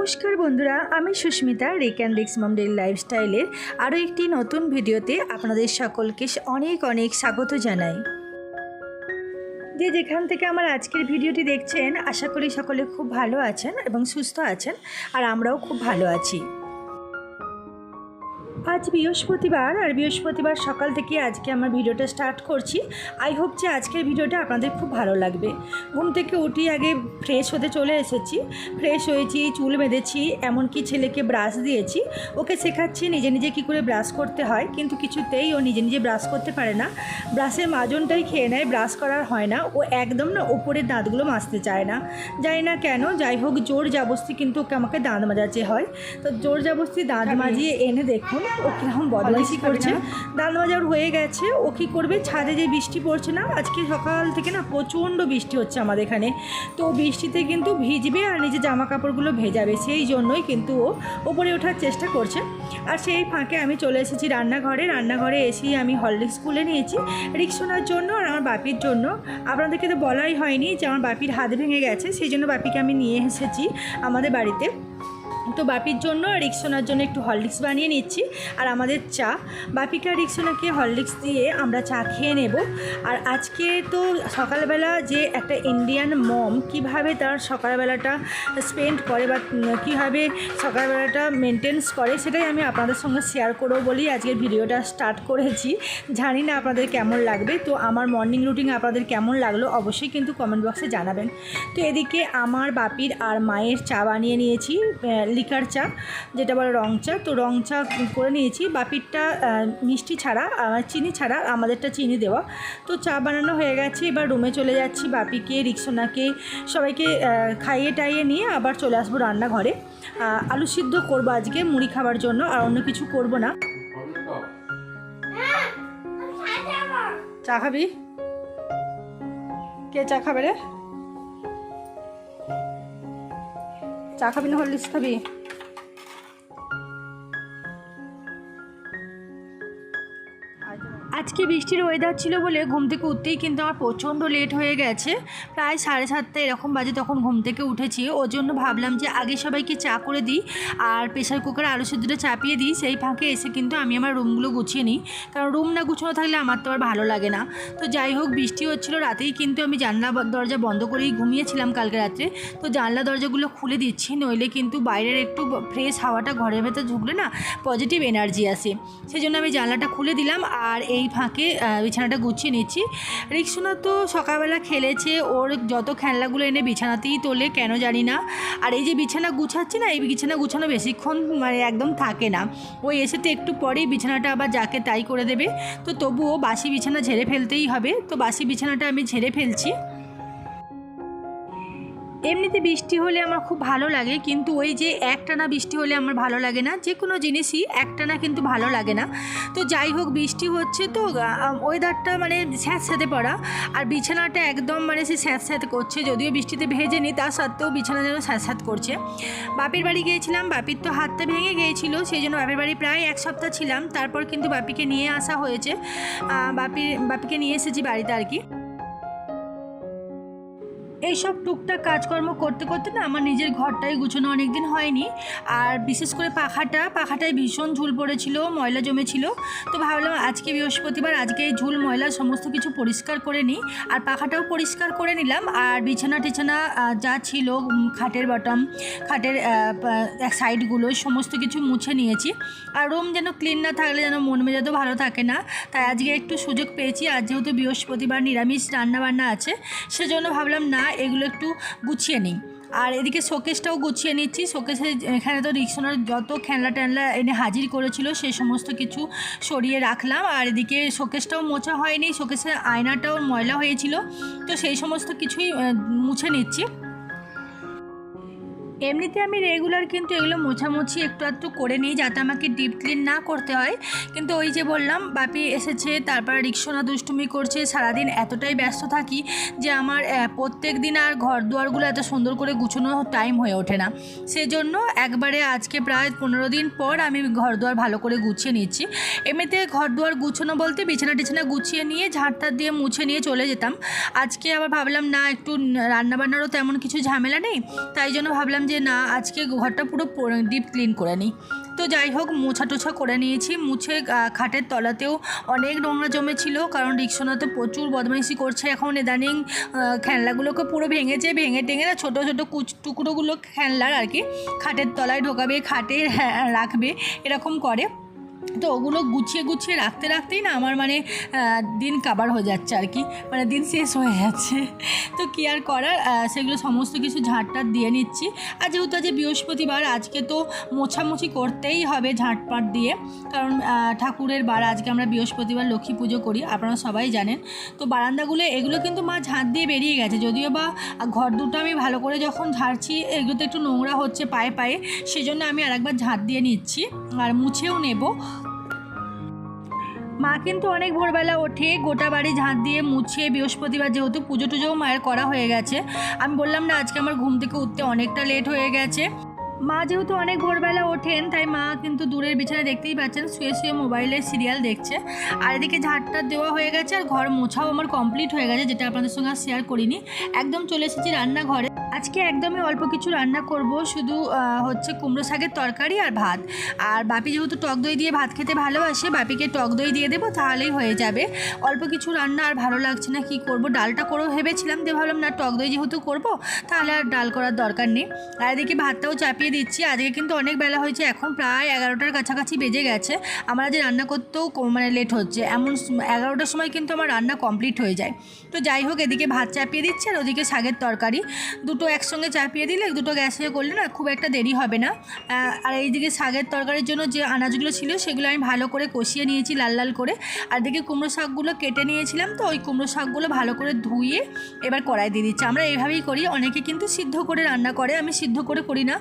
নমস্কার বন্ধুরা, আমি সুস্মিতা রিক অ্যান্ড রিক্স মম ডেইলি লাইফস্টাইলের আরও একটি নতুন ভিডিওতে আপনাদের সকলকে অনেক অনেক স্বাগত জানাই। যে যেখান থেকে আমার আজকের ভিডিওটি দেখছেন, আশা করি সকলে খুব ভালো আছেন এবং সুস্থ আছেন, আর আমরাও খুব ভালো আছি। আজ বৃহস্পতিবার, আর বৃহস্পতিবার সকাল থেকে আজকে আমার ভিডিওটা স্টার্ট করছি। আই হোপ যে আজকের ভিডিওটা আপনাদের খুব ভালো লাগবে। ঘুম থেকে উঠি আগে ফ্রেশ হতে চলে এসেছি, ফ্রেশ হয়েছি, চুল বেঁধেছি, এমনকি ছেলেকে ব্রাশ দিয়েছি। ওকে শেখাচ্ছি নিজে নিজে কী করে ব্রাশ করতে হয়, কিন্তু কিছুতেই ও নিজে নিজে ব্রাশ করতে পারে না। ব্রাশের মাজনটাই খেয়ে নেয়, ব্রাশ করার হয় না। ও একদম না ওপরের দাঁতগুলো মাজতে চায় না, জানি না কেন। যাই হোক, জোর জাবস্তি কিন্তু ওকে আমাকে দাঁত মাজাতে হয়। তো জোর জাবস্তি দাঁত মাজিয়ে এনে দেখুন ও কীরকম বদমাইশি করছে। দাঁত মাজা ওর হয়ে গেছে, ও কী করবে, ছাদে যে বৃষ্টি পড়ছে না, আজকে সকাল থেকে না প্রচণ্ড বৃষ্টি হচ্ছে আমাদের এখানে। তো বৃষ্টিতে কিন্তু ভিজবে আর নিজে জামা কাপড়গুলো ভেজাবে, সেই জন্যই কিন্তু ও ওপরে ওঠার চেষ্টা করছে। আর সেই ফাঁকে আমি চলে এসেছি রান্নাঘরে এসেই আমি হরলিক্স খুলে নিয়েছি রিক্সোনার জন্য আর আমার বাপির জন্য। আপনাদেরকে তো বলাই হয়নি যে আমার বাপির হাত ভেঙে গেছে, সেই জন্য বাপিকে আমি নিয়ে এসেছি আমাদের বাড়িতে। তো বাপির জন্য আর রিক্সোনার জন্য একটু হরলিক্স বানিয়ে নিচ্ছি, আর আমাদের চা। বাপিকে আর রিক্সোনাকে হরলিক্স দিয়ে আমরা চা খেয়ে নেব। আর আজকে তো সকালবেলা যে একটা ইন্ডিয়ান মম কিভাবে তার সকালবেলাটা স্পেন্ড করে বা কীভাবে সকালবেলাটা মেনটেন্স করে, সেটাই আমি আপনাদের সঙ্গে শেয়ার করবো বলেই আজকের ভিডিওটা স্টার্ট করেছি। জানি না আপনাদের কেমন লাগবে। তো আমার মর্নিং রুটিন আপনাদের কেমন লাগলো অবশ্যই কিন্তু কমেন্ট বক্সে জানাবেন। তো এদিকে আমার বাপির আর মায়ের চা বানিয়ে নিয়েছি, লিকার চা যেটা বলে রং চা। তো রং চা করে নিয়েছি। বাপিরটা মিষ্টি ছাড়া, চিনি ছাড়া, আমাদেরটা চিনি দেওয়া। তো চা বানানো হয়ে গেছে, এবার রুমে চলে যাচ্ছি। বাপিকে, রিক্সোনাকে সবাইকে খাইয়ে টাইয়ে নিয়ে আবার চলে আসবো রান্নাঘরে। আলু সিদ্ধ করবো আজকে মুড়ি খাবার জন্য, আর অন্য কিছু করব না। চা খাবি? কে চা খাবে রে? চা খাবি না হরলিক্স খাবি? আজকে বৃষ্টির ওয়েদার ছিল বলে ঘুম থেকে উঠতেই কিন্তু আমার প্রচণ্ড লেট হয়ে গেছে। প্রায় 7:30 এরকম বাজে তখন ঘুম থেকে উঠেছি। ওর জন্য ভাবলাম যে আগে সবাইকে চা করে দিই আর প্রেশার কুকারে আলু সিদ্ধটা চাপিয়ে দিই। সেই ফাঁকে এসে কিন্তু আমি আমার রুমগুলো গুছিয়ে নিই, কারণ রুম না গুছানো থাকলে আমার তো আর ভালো লাগে না। তো যাই হোক, বৃষ্টি হচ্ছিলো রাতেই, কিন্তু আমি জানলা দরজা বন্ধ করেই ঘুমিয়েছিলাম কালকে রাত্রে। তো জানলা দরজাগুলো খুলে দিচ্ছি, নইলে কিন্তু বাইরের একটু ফ্রেশ হাওয়াটা ঘরের ভেতরে ঢুকলে না পজিটিভ এনার্জি আসে। সেই জন্য আমি জানলাটা খুলে দিলাম, আর এই ফাঁকে বিছানাটা গুছিয়ে নিচ্ছি। রিক্সোনা তো সকালবেলা খেলেছে, ওর যত খেলনাগুলো এনে বিছানাতেই তোলে, কেন জানি না। আর এই যে বিছানা গুছাচ্ছি না, এই বিছানা গুছানো বেশিক্ষণ মানে একদম থাকে না। ওই এসে তো একটু পরেই বিছানাটা আবার যাকে তাই করে দেবে। তো তবুও বাসি বিছানা ঝেড়ে ফেলতেই হবে। তো বাসি বিছানাটা আমি ঝেড়ে ফেলছি। এমনিতে বৃষ্টি হলে আমার খুব ভালো লাগে, কিন্তু ওই যে একটানা বৃষ্টি হলে আমার ভালো লাগে না। যে কোনো জিনিসই একটানা কিন্তু ভালো লাগে না। তো যাই হোক, বৃষ্টি হচ্ছে তো ওয়েদারটা মানে স্যাঁতস্যাঁতে পড়া, আর বিছানাটা একদম মানে সে স্যাঁতস্যাঁত করছে। যদিও বৃষ্টিতে ভেজেনি, তা সত্ত্বেও বিছানা যেন স্যাঁতস্যাঁত করছে। বাপির বাড়ি গিয়েছিলাম, বাপির তো হাতটা ভেঙে গিয়েছিল, সেই জন্য বাপির বাড়ি প্রায় 1 সপ্তাহ ছিলাম। তারপর কিন্তু বাপিকে নিয়ে আসা হয়েছে, বাপিকে নিয়ে এসেছি বাড়িতে আর কি। এইসব টুকটাক কাজকর্ম করতে করতে না আমার নিজের ঘরটাই গুছানো অনেক দিন হয়নি। আর বিশেষ করে পাখাটায় ভীষণ ঝুল পড়েছিল, ময়লা জমেছিল। তো ভাবলাম আজকে বৃহস্পতিবার, আজকে এই ঝুল ময়লা সমস্ত কিছু পরিষ্কার করে নিই, আর পাখাটাও পরিষ্কার করে নিলাম। আর বিছানা টিছানা যা ছিল, খাটের বটম, খাটের সাইডগুলো সমস্ত কিছু মুছে নিয়েছি। আর রুম যেন ক্লিন না থাকলে যেন মন মেজাজও ভালো থাকে না। তাই আজকে একটু সুযোগ পেয়েছি, আজ যেহেতু বৃহস্পতিবার নিরামিষ রান্নাবান্না আছে, সেজন্য ভাবলাম না এগুলো একটু গুছিয়ে নিই। আর এদিকে শোকেসটাও গুছিয়ে নিচ্ছি। শোকেসে এখানে তো রিক্সোনার যত খেলনা টেলনা এনে হাজির করেছিল সেই সমস্ত কিছু সরিয়ে রাখলাম। আর এদিকে শোকেসটাও মোছা হয়নি, শোকেসের আয়নাটাও ময়লা হয়েছিল, তো সেই সমস্ত কিছুই মুছে নিচ্ছি। এমনিতে আমি রেগুলার কিন্তু এগুলো মোছামুছি একটু একটু করে নিই, যাতে আমাকে ডিপ ক্লিন না করতে হয়। কিন্তু ওই যে বললাম, বাপি এসেছে, তারপর রিক্সোনা দুষ্টুমি করছে, সারাদিন এতটাই ব্যস্ত থাকি যে আমার প্রত্যেক দিন আর ঘর দুয়ারগুলো এত সুন্দর করে গুছানো টাইম হয়ে ওঠে না। সেজন্য একবারে আজকে প্রায় 15 দিন পর আমি ঘর দুয়ার ভালো করে গুছিয়ে নিচ্ছি। এমনিতে ঘর দুয়ার গুছানো বলতে বিছানা টিছানা গুছিয়ে নিয়ে ঝাড়টা দিয়ে মুছে নিয়ে চলে যেতাম। আজকে আবার ভাবলাম না, একটু রান্নাবান্নারও তেমন কিছু ঝামেলা নেই, তাই জন্য ভাবলাম যে না আজকে ঘরটা পুরো ডিপ ক্লিন করে নিই। তো যাই হোক মোছা টোছা করে নিয়েছি, মুছে খাটের তলাতেও অনেক নোংরা জমেছিল, কারণ রিক্সোনা তো প্রচুর বদমাইশি করছে এখন ইদানিং। খেলনাগুলোকে পুরো ভেঙে টেঙে না ছোটো ছোটো টুকরোগুলো খেলনার আর কি খাটের তলায় ঢোকাবে, খাটে রাখবে, এরকম করে। তো ওগুলো গুছিয়ে রাখতেই না আমার মানে দিন কাবার হয়ে যাচ্ছে আর কি, মানে দিন শেষ হয়ে যাচ্ছে। তো কী আর করার, সেগুলো সমস্ত কিছু ঝাঁটটাট দিয়ে নিচ্ছি। আর যেহেতু আজ বৃহস্পতিবার, আজকে তো মোছামুছি করতেই হবে ঝাঁটপাট দিয়ে, কারণ ঠাকুরের বার আজকে আমরা বৃহস্পতিবার লক্ষ্মী পুজো করি, আপনারা সবাই জানেন। তো বারান্দাগুলো এগুলো কিন্তু মা ঝাঁট দিয়ে বেরিয়ে গেছে, যদিও বা ঘর দুটো আমি ভালো করে যখন ঝাড়ছি এগুলোতে একটু নোংরা হচ্ছে পায়ে, সেজন্য আমি আরেকবার ঝাঁট দিয়ে নিচ্ছি আর মুছেও নেব। মা কিন্তু অনেক ভোরবেলা ওঠে, গোটা বাড়ি ঝাঁট দিয়ে মুছে, বৃহস্পতিবার যেহেতু পুজো টুজোও মায়ের করা হয়ে গেছে। আমি বললাম না আজকে আমার ঘুম থেকে উঠতে অনেকটা লেট হয়ে গেছে। মা যেহেতু অনেক ভোরবেলা ওঠেন, তাই মা কিন্তু দূরের বিছানায় দেখতেই পাচ্ছেন শুয়ে মোবাইলে সিরিয়াল দেখছে। আর এদিকে ঝাঁটটা দেওয়া হয়ে গেছে আর ঘর মোছাও আমার কমপ্লিট হয়ে গেছে, যেটা আপনাদের সঙ্গে শেয়ার করিনি। একদম চলে এসেছি রান্নাঘরে। আজকে একদমই অল্প কিছু রান্না করব, শুধু হচ্ছে কুমড়ো শাকের তরকারি আর ভাত। আর বাপি যেহেতু টক দই দিয়ে ভাত খেতে ভালোবাসে, বাপিকে টক দই দিয়ে দেবো, তাহলেই হয়ে যাবে। অল্প কিছু রান্না আর ভালো লাগছে না, কি করব। ডালটা করেও ভেবেছিলাম, দিয়ে ভাবলাম না টক দই যেহেতু করব তাহলে আর ডাল করার দরকার নেই। আর এদিকে ভাতটাও চাপিয়ে দিচ্ছি। আজকে কিন্তু অনেক বেলা হয়েছে, এখন প্রায় 11টার কাছাকাছি বেজে গেছে। আমার আজ রান্না করতেও মানে লেট হচ্ছে, এমন 11টার সময় কিন্তু আমার রান্না কমপ্লিট হয়ে যায়। তো যাই হোক, এদিকে ভাত চাপিয়ে দিচ্ছি আর ওদিকে শাকের তরকারি, দুটো একসঙ্গে চাপিয়ে দিলে দুটো গ্যাসে করলে না খুব একটা দেরি হবে না। আর এইদিকে শাকের তরকারির জন্য যে আনাজগুলো ছিল সেগুলো আমি ভালো করে কষিয়ে নিয়েছি লাল লাল করে। আর দিকে কুমড়ো শাকগুলো কেটে নিয়েছিলাম, তো ওই কুমড়ো শাকগুলো ভালো করে ধুয়ে এবার কড়াই দিয়ে দিচ্ছি। আমরা এইভাবেই করি, অনেকে কিন্তু সিদ্ধ করে রান্না করে, আমি সিদ্ধ করে করি না।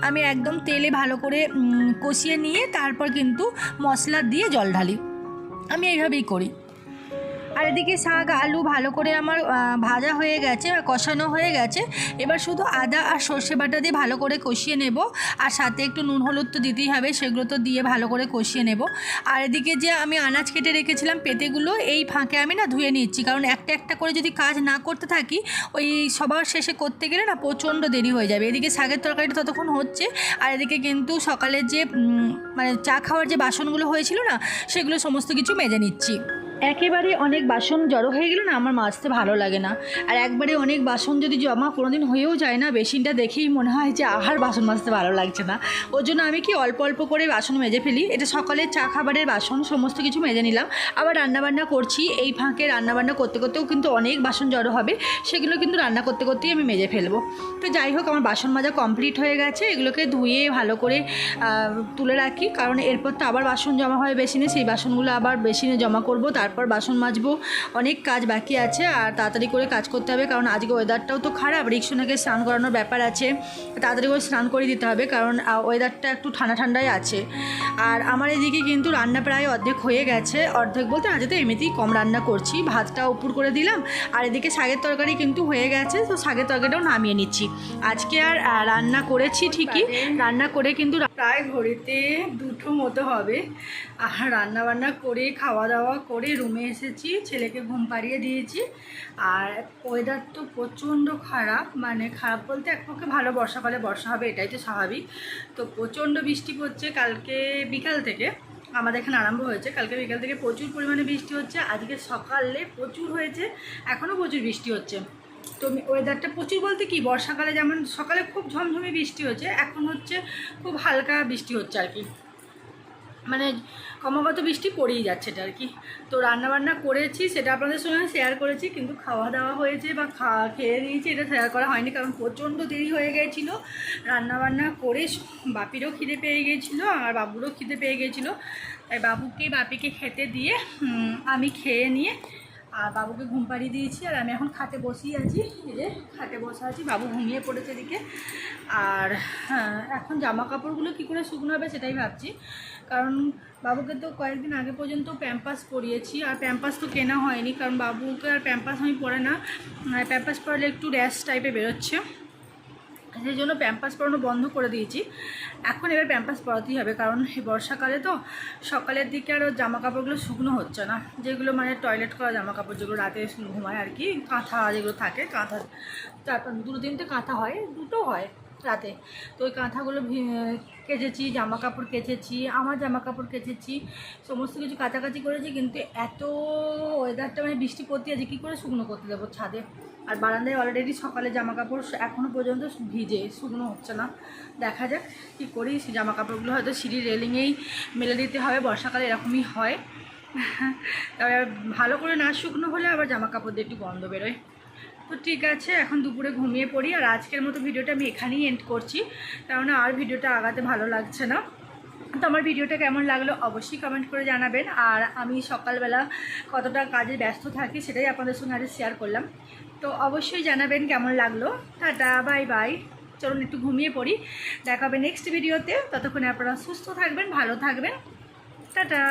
আমি একদম তেলে ভালো করে কষিয়ে নিয়ে তারপর কিন্তু মশলা দিয়ে জল ঢালি, আমি এইভাবেই করি। আর এদিকে শাক আলু ভালো করে আমার ভাজা হয়ে গেছে, কষানো হয়ে গেছে। এবার শুধু আদা আর সর্ষে বাটা দিয়ে ভালো করে কষিয়ে নেব, আর সাথে একটু নুন হলুদ তো দিতেই হবে, সেগুলো তো দিয়ে ভালো করে কষিয়ে নেব। আর এদিকে যে আমি আনাজ কেটে রেখেছিলাম পেঁপেগুলো, এই ফাঁকে আমি না ধুয়ে নিচ্ছি, কারণ একটা একটা করে যদি কাজ না করতে থাকি ওই সবার শেষে করতে গেলে না প্রচণ্ড দেরি হয়ে যাবে। এদিকে শাকের তরকারিটা ততক্ষণ হচ্ছে, আর এদিকে কিন্তু সকালের যে মানে চা খাওয়ার যে বাসনগুলো হয়েছিল না, সেগুলো সমস্ত কিছু মেজে নিচ্ছি। একেবারে অনেক বাসন জড়ো হয়ে গেলে না আমার মাজতে ভালো লাগে না, আর একবারে অনেক বাসন যদি জমা কোনোদিন হয়েও যায় না, বেসিনটা দেখেই মনে হয় যে আহার বাসন মাজতে ভালো লাগছে না। ওর জন্য আমি কি অল্প অল্প করে বাসন মেজে ফেলি। এটা সকালের চা খাবারের বাসন, সমস্ত কিছু মেজে নিলাম। আবার রান্নাবান্না করছি, এই ফাঁকে রান্নাবান্না করতেও কিন্তু অনেক বাসন জড়ো হবে, সেগুলো কিন্তু রান্না করতেই আমি মেজে ফেলবো। তো যাই হোক, আমার বাসন মাজা কমপ্লিট হয়ে গেছে, এগুলোকে ধুয়ে ভালো করে তুলে রাখি, কারণ এরপর তো আবার বাসন জমা হয় বেসিনে, সেই বাসনগুলো আবার বেসিনে জমা করবো, তারপর বাসন মাজবো। অনেক কাজ বাকি আছে, আর তাড়াতাড়ি করে কাজ করতে হবে, কারণ আজকে ওয়েদারটাও তো খারাপ, রিক্সোনাকে স্নান করানোর ব্যাপার আছে, তাড়াতাড়ি করে স্নান করে দিতে হবে, কারণ ওয়েদারটা একটু ঠান্ডাই আছে। আর আমার এদিকে কিন্তু রান্না প্রায় অর্ধেক হয়ে গেছে, অর্ধেক বলতে আজকে তো এমনিতেই কম রান্না করছি, ভাতটা উপর করে দিলাম। আর এদিকে শাকের তরকারি কিন্তু হয়ে গেছে, তো শাকের তরকারিটাও নামিয়ে নিচ্ছি। আজকে আর রান্না করেছি ঠিকই, রান্না করে কিন্তু প্রায় ঘড়িতে 2টো মতো হবে। আর রান্নাবান্না করে খাওয়া দাওয়া করে রুমে এসেছি, ছেলেকে ঘুম পাড়িয়ে দিয়েছি। আর ওয়েদার তো প্রচণ্ড খারাপ, মানে খারাপ বলতে এক পক্ষে ভালো, বর্ষাকালে বর্ষা হবে এটাই তো স্বাভাবিক। তো প্রচণ্ড বৃষ্টি পড়ছে, কালকে বিকাল থেকে আমাদের এখানে আরম্ভ হয়েছে, কালকে বিকাল থেকে প্রচুর পরিমাণে বৃষ্টি হচ্ছে, আজকে সকালে প্রচুর হয়েছে, এখনও প্রচুর বৃষ্টি হচ্ছে। তো ওয়েদারটা প্রচুর বলতে কি, বর্ষাকালে যেমন সকালে খুব ঝমঝমে বৃষ্টি হচ্ছে, এখন হচ্ছে খুব হালকা বৃষ্টি হচ্ছে আর কি, মানে ক্রমাগত বৃষ্টি পড়েই যাচ্ছে এটা আর কি। তো রান্নাবান্না করেছি, সেটা আপনাদের সঙ্গে শেয়ার করেছি, কিন্তু খাওয়া দাওয়া হয়েছে বা খেয়ে নিয়েছি এটা শেয়ার করা হয়নি, কারণ প্রচণ্ড দেরি হয়ে গিয়েছিলো রান্নাবান্না করে। বাপিরও খিদে পেয়ে গিয়েছিলো আর বাবুরও খিদে পেয়ে গিয়েছিলো, তাই বাপিকে খেতে দিয়ে আমি খেয়ে নিয়ে আর বাবুকে ঘুম পাড়িয়ে দিয়েছি। আর আমি এখন খাটে বসেই আছি, এই যে খাটে বসে আছি, বাবু ঘুমিয়ে পড়েছে এদিকে। আর এখন জামা কাপড়গুলো কী করে শুকনো হবে সেটাই ভাবছি, কারণ বাবুকে তো কয়েকদিন আগে পর্যন্ত প্যাম্পাস পরিয়েছি, আর প্যাম্পাস তো কেনা হয়নি, কারণ বাবুকে আর প্যাম্পাস আমি পরে না, প্যাম্পাস পরলে একটু র্যাশ টাইপে বেরোচ্ছে, সেই জন্য প্যাম্পাস পরানো বন্ধ করে দিয়েছি। এখন এবার প্যাম্পাস পরাতেই হবে, কারণ এই বর্ষাকালে তো সকালের দিকে আরও জামা কাপড়গুলো শুকনো হচ্ছে না, যেগুলো মানে টয়লেট করা জামা কাপড়, যেগুলো রাতে ঘুমায় আর কি, কাঁথা যেগুলো থাকে, কাঁথা 2-3টে কাঁথা হয়, 2টো হয়, রাতে। তো ওই কাঁথাগুলো কেচেছি, জামা কাপড় কেচেছি, আমার জামা কাপড় কেচেছি, সমস্ত কিছু কাচাকাচি করেছি। কিন্তু এত ওয়েদারটা মানে বৃষ্টি পড়তে আছে, কী করে শুকনো করতে দেবো ছাদে। আর বারান্দায় অলরেডি সকালে জামা কাপড় এখনও পর্যন্ত ভিজে, শুকনো হচ্ছে না। দেখা যাক কী করি। জামা কাপড়গুলো হয়তো সিঁড়ির রেলিংয়েই মেলে দিতে হবে, বর্ষাকালে এরকমই হয়। তবে ভালো করে না শুকনো হলে আবার জামা কাপড় দিয়ে একটু গন্ধ বেরোয়। তো ঠিক আছে, এখন দুপুরে ঘুমিয়ে পড়ি। আর আজকের মতো ভিডিওটা আমি এখানেই এন্ড করছি, কারণ আর ভিডিওটা আগাতে ভালো লাগছে না। তো আমার ভিডিওটা কেমন লাগলো অবশ্যই কমেন্ট করে জানাবেন। আর আমি সকালবেলা কতটা কাজে ব্যস্ত থাকি সেটাই আপনাদের সঙ্গে আজ শেয়ার করলাম। তো অবশ্যই জানাবেন কেমন লাগলো। Tata, bye bye. চলুন একটু ঘুমিয়ে পড়ি, দেখা হবে নেক্সট ভিডিওতে। ততক্ষণে আপনারা সুস্থ থাকবেন, ভালো থাকবেন। টাটা।